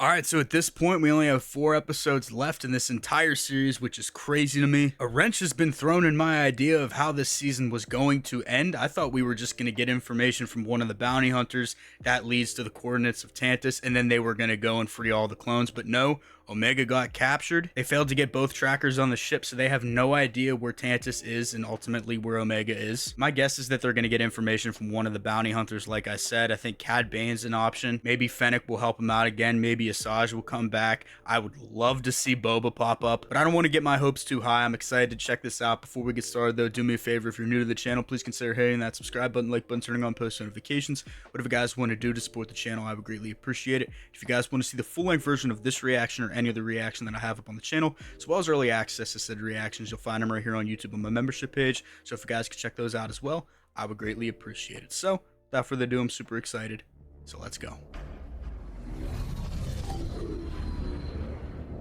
Alright, so at this point, we only have 4 episodes left in this entire series, which is crazy to me. A wrench has been thrown in my idea of how this season was going to end. I thought we were just going to get information from one of the bounty hunters that leads to the coordinates of Tantus, and then they were going to go and free all the clones, but no. Omega got captured. They failed to get both trackers on the ship, so they have no idea where Tantus is and ultimately where Omega is. My guess is that they're going to get information from one of the bounty hunters, like I said. I think Cad Bane's an option. Maybe Fennec will help him out again. Maybe Asajj will come back. I would love to see Boba pop up, but I don't want to get my hopes too high. I'm excited to check this out. Before we get started, though, do me a favor. If you're new to the channel, please consider hitting that subscribe button, like button, turning on post notifications. Whatever you guys want to do to support the channel, I would greatly appreciate it. If you guys want to see the full-length version of this reaction or any other reaction that I have up on the channel, as well as early access to said reactions, you'll find them right here on YouTube on my membership page. So if you guys could check those out as well, I would greatly appreciate it. So without further ado, I'm super excited. So let's go.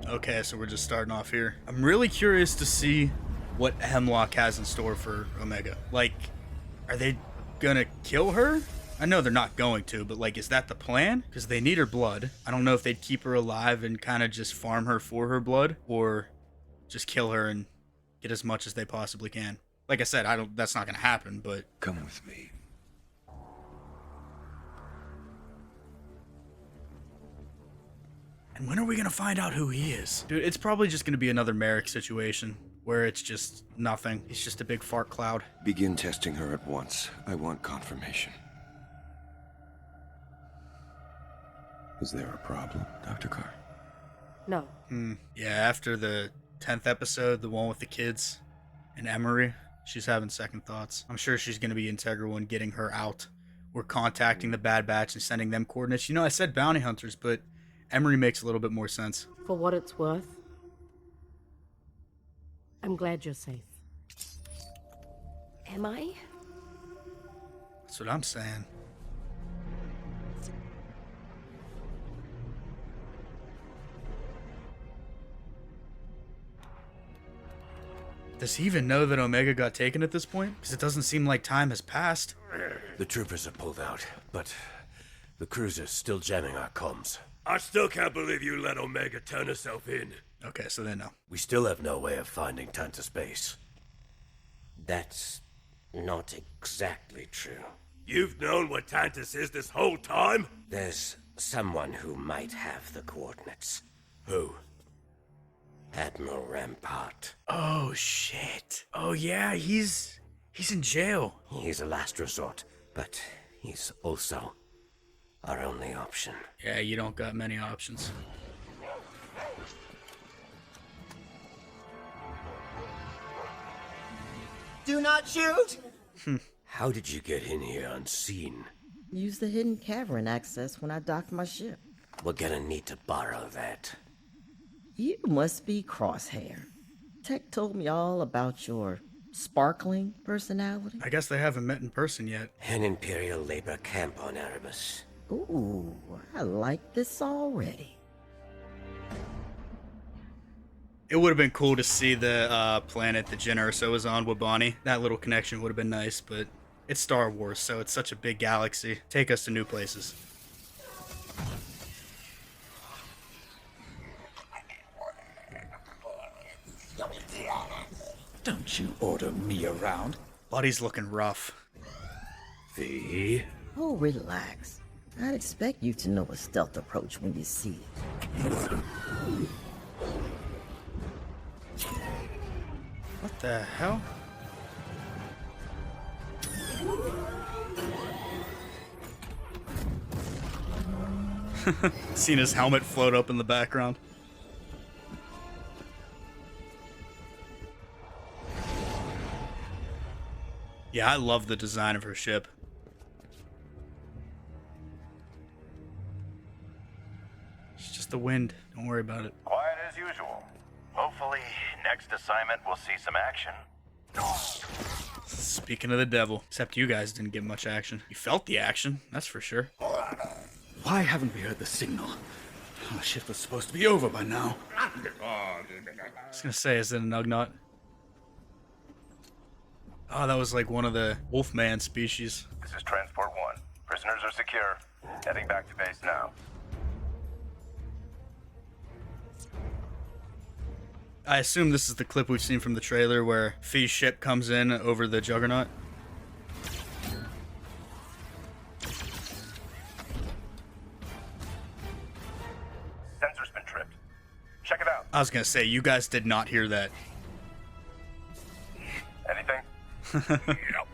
Okay, so we're just starting off here. I'm really curious to see what Hemlock has in store for Omega. Like, are they gonna kill her? I know they're not going to, but like, is that the plan? Because they need her blood. I don't know if they'd keep her alive and kind of just farm her for her blood, or just kill her and get as much as they possibly can. Like I said, that's not gonna happen, but Come with me. and when are we gonna find out who he is? Dude, it's probably just gonna be another Merrick situation where it's just nothing. He's just a big fart cloud. Begin testing her at once. I want confirmation. Is there a problem, Dr. Carr? No. Yeah, after the 10th episode, the one with the kids and Emery, she's having second thoughts. I'm sure she's going to be integral in getting her out. We're contacting the Bad Batch and sending them coordinates. You know, I said bounty hunters, but Emery makes a little bit more sense. For what it's worth, I'm glad you're safe. Am I? That's what I'm saying. Does he even know that Omega got taken at this point? Because it doesn't seem like time has passed. The troopers have pulled out, but the cruiser's still jamming our comms. I still can't believe you let Omega turn herself in. Okay, so they know. We still have no way of finding Tantus base. That's not exactly true. You've known what Tantus is this whole time? There's someone who might have the coordinates. Who? Admiral Rampart. Oh, shit. Oh, yeah, he's in jail. He's a last resort, but he's also our only option. Yeah, you don't got many options. Do not shoot! How did you get in here unseen? Use the hidden cavern access when I docked my ship. We're gonna need to borrow that. You must be Crosshair. Tech told me all about your sparkling personality. I guess they haven't met in person yet. An Imperial labor camp on Erebus. Ooh, I like this already. It would have been cool to see the planet that Jyn Erso was on, Wabani. That little connection would have been nice, but it's Star Wars, so it's such a big galaxy. Take us to new places. Don't you order me around. Buddy's looking rough. V? Oh, relax. I'd expect you to know a stealth approach when you see it. What the hell? Seen his helmet float up in the background. Yeah, I love the design of her ship. It's just the wind. Don't worry about it. Quiet as usual. Hopefully, next assignment we'll see some action. Speaking of the devil, except you guys didn't get much action. You felt the action, that's for sure. Why haven't we heard the signal? Our shift was supposed to be over by now. I was gonna say, is it a Juggernaut? Oh, that was like one of the Wolfman species. This is Transport 1. Prisoners are secure. Heading back to base now. I assume this is the clip we've seen from the trailer where Fee's ship comes in over the Juggernaut. Sensor's been tripped. Check it out. I was gonna say, you guys did not hear that. Anything? Yep.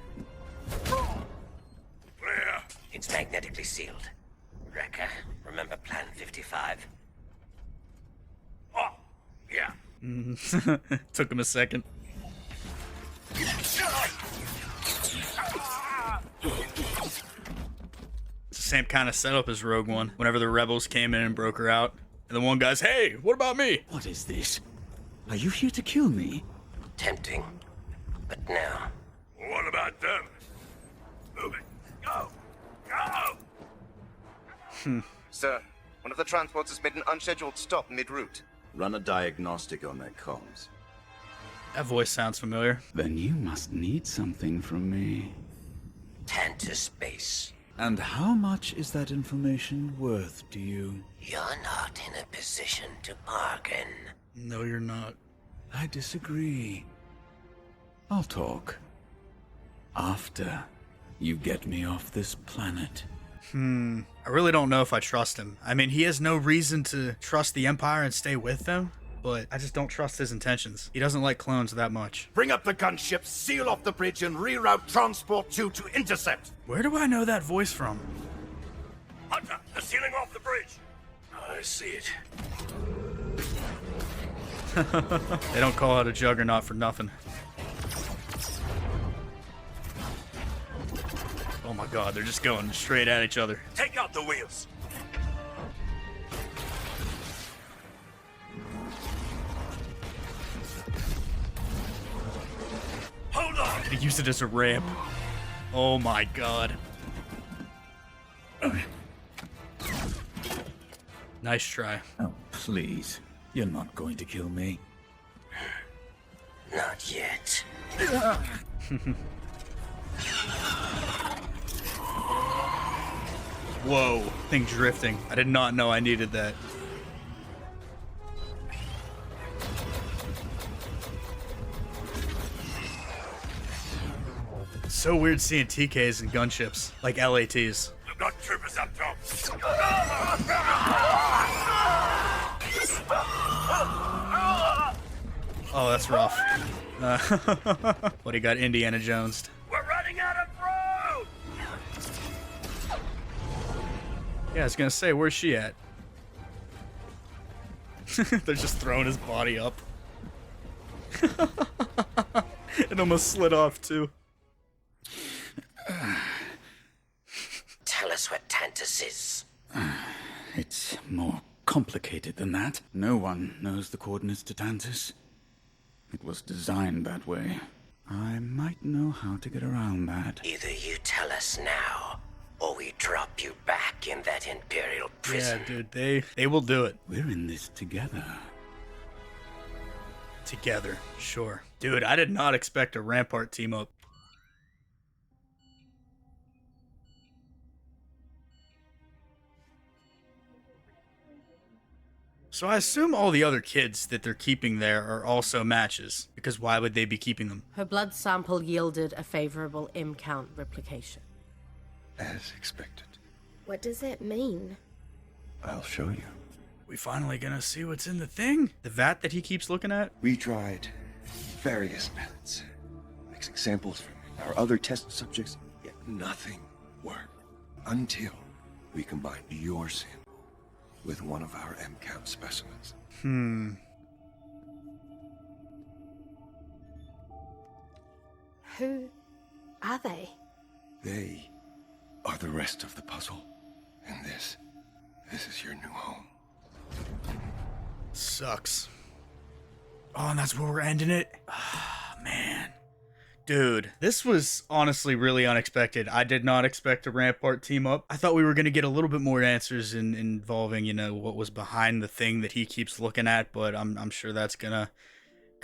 Clear. It's magnetically sealed. Wrecker, remember Plan 55? Oh, yeah. Took him a second. It's the same kind of setup as Rogue One. Whenever the rebels came in and broke her out, and the one guy's, hey, what about me? What is this? Are you here to kill me? Tempting. But no. What about them? Move it. Go. Go. Sir, one of the transports has made an unscheduled stop mid-route. Run a diagnostic on their comms. That voice sounds familiar. Then you must need something from me. Tantus base. And how much is that information worth to you? You're not in a position to bargain. No, you're not. I disagree. I'll talk. After you get me off this planet. I really don't know if I trust him. I mean, he has no reason to trust the Empire and stay with them, but I just don't trust his intentions. He doesn't like clones that much. Bring up the gunship, seal off the bridge, and reroute Transport 2 to intercept. Where do I know that voice from? Hunter, they're sealing off the bridge. I see it. They don't call it a Juggernaut for nothing. Oh my god, they're just going straight at each other. Take out the wheels. Hold on. They use it as a ramp. Oh my god. Nice try. Oh, please. You're not going to kill me. Not yet. Whoa, thing drifting. I did not know I needed that. It's so weird seeing TKs and gunships, like LATs. I've got troopers up top. Oh, that's rough. What, he got Indiana Jones'd. We're running out of road. Yeah, I was gonna say, where's she at? They're just throwing his body up. It almost slid off, too. Tell us what Tantus is. It's more complicated than that. No one knows the coordinates to Tantus. It was designed that way. I might know how to get around that. Either you tell us now, or we drop you back in that Imperial prison. Yeah, dude, they will do it. We're in this together. Together, sure. Dude, I did not expect a Rampart team up. So I assume all the other kids that they're keeping there are also matches, because why would they be keeping them? Her blood sample yielded a favorable M count replication. As expected. What does that mean? I'll show you. We finally gonna see what's in the thing? The vat that he keeps looking at? We tried various methods, mixing samples from our other test subjects, yet nothing worked until we combined your sample with one of our MCAP specimens. Who are they? They are the rest of the puzzle. And this is your new home. Sucks. Oh, and that's where we're ending it? Ah, man. Dude, this was honestly really unexpected. I did not expect a Rampart team up. I thought we were going to get a little bit more answers involving, you know, what was behind the thing that he keeps looking at, but I'm sure that's going to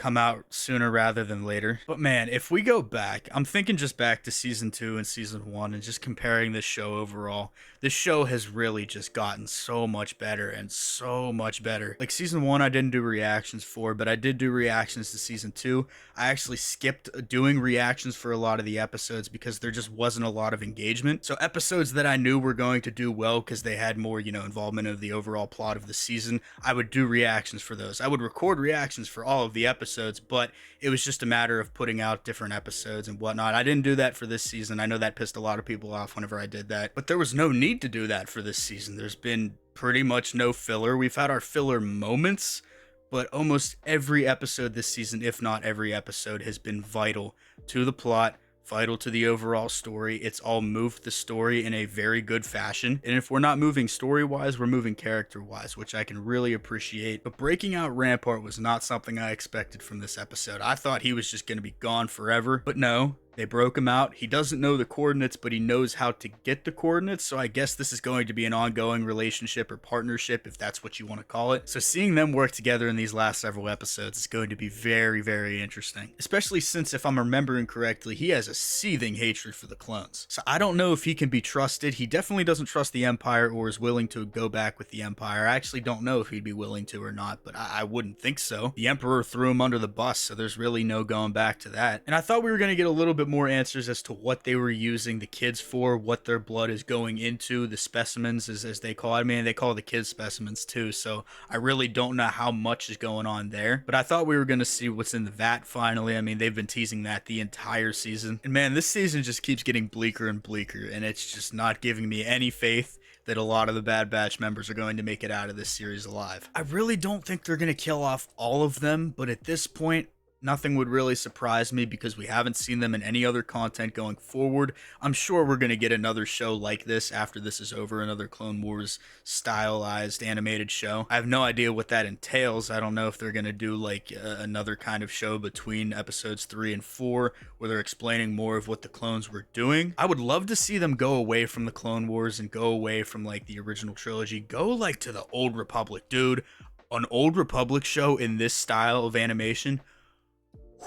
come out sooner rather than later. But man, if we go back, I'm thinking just back to season 2 and season 1 and just comparing this show overall. This show has really just gotten so much better and so much better. Like season 1 I didn't do reactions for, but I did do reactions to season 2. I actually skipped doing reactions for a lot of the episodes because there just wasn't a lot of engagement. So episodes that I knew were going to do well because they had more, involvement of the overall plot of the season, I would do reactions for those. I would record reactions for all of the episodes, but it was just a matter of putting out different episodes and whatnot. I didn't do that for this season. I know that pissed a lot of people off whenever I did that, but there was no need to do that for this season. There's been pretty much no filler. We've had our filler moments, but almost every episode this season, if not every episode, has been vital to the plot, vital to the overall story. It's all moved the story in a very good fashion. And if we're not moving story-wise, we're moving character-wise, which I can really appreciate. But breaking out Rampart was not something I expected from this episode. I thought he was just going to be gone forever, but no. They broke him out. He doesn't know the coordinates, but he knows how to get the coordinates. So I guess this is going to be an ongoing relationship or partnership, if that's what you want to call it. So seeing them work together in these last several episodes is going to be very, very interesting. Especially since, if I'm remembering correctly, he has a seething hatred for the clones. So I don't know if he can be trusted. He definitely doesn't trust the Empire or is willing to go back with the Empire. I actually don't know if he'd be willing to or not, but I wouldn't think so. The Emperor threw him under the bus, so there's really no going back to that. And I thought we were going to get a little bit more answers as to what they were using the kids for, what their blood is going into, the specimens as they call it. I mean, they call the kids specimens too, so I really don't know how much is going on there. But I thought we were going to see what's in the vat finally. I mean, they've been teasing that the entire season. And man, this season just keeps getting bleaker and bleaker, and it's just not giving me any faith that a lot of the Bad Batch members are going to make it out of this series alive. I really don't think they're going to kill off all of them, but at this point, nothing would really surprise me because we haven't seen them in any other content going forward. I'm sure we're going to get another show like this after this is over, another Clone Wars stylized animated show. I have no idea what that entails. I don't know if they're going to do like another kind of show between episodes 3 and 4 where they're explaining more of what the clones were doing. I would love to see them go away from the Clone Wars and go away from like the original trilogy. Go like to the Old Republic. Dude, an Old Republic show in this style of animation.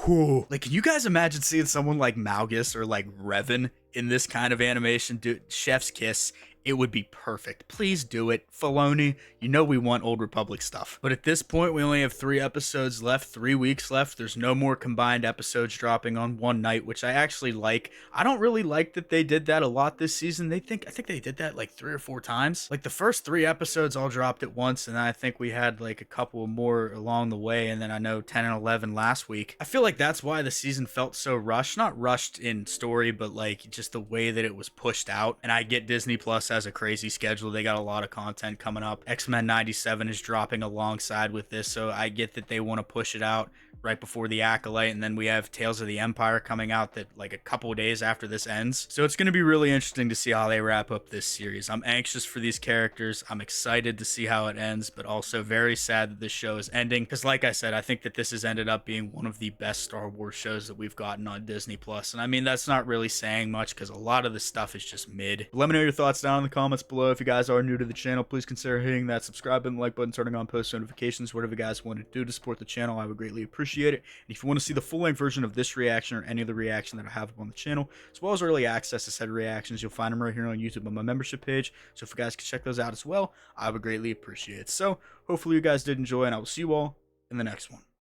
Whew. Like, can you guys imagine seeing someone like Malgus or like Revan in this kind of animation? Dude, chef's kiss. It would be perfect. Please do it. Filoni, you know we want Old Republic stuff. But at this point, we only have 3 episodes left, 3 weeks left. There's no more combined episodes dropping on one night, which I actually like. I don't really like that they did that a lot this season. I think they did that like 3 or 4 times. Like the first 3 episodes all dropped at once, and I think we had like a couple more along the way, and then I know 10 and 11 last week. I feel like that's why the season felt so rushed. Not rushed in story, but like just the way that it was pushed out. And I get Disney Plus has a crazy schedule. They got a lot of content coming up. X-Men 97 is dropping alongside with this, so I get that they want to push it out right before the Acolyte, and then we have Tales of the Empire coming out that like a couple of days after this ends. So it's going to be really interesting to see how they wrap up this series. I'm anxious for these characters. I'm excited to see how it ends, but also very sad that this show is ending because like I said, I think that this has ended up being one of the best Star Wars shows that we've gotten on Disney Plus. And I mean, that's not really saying much because a lot of the stuff is just mid. But let me know your thoughts down in the comments below. If you guys are new to the channel, please consider hitting that subscribe button, like button, turning on post notifications, whatever you guys want to do to support the channel. I would greatly appreciate it. And if you want to see the full-length version of this reaction or any other reaction that I have up on the channel, as well as early access to said reactions, you'll find them right here on YouTube on my membership page. So if you guys could check those out as well, I would greatly appreciate it. So hopefully you guys did enjoy, and I will see you all in the next one.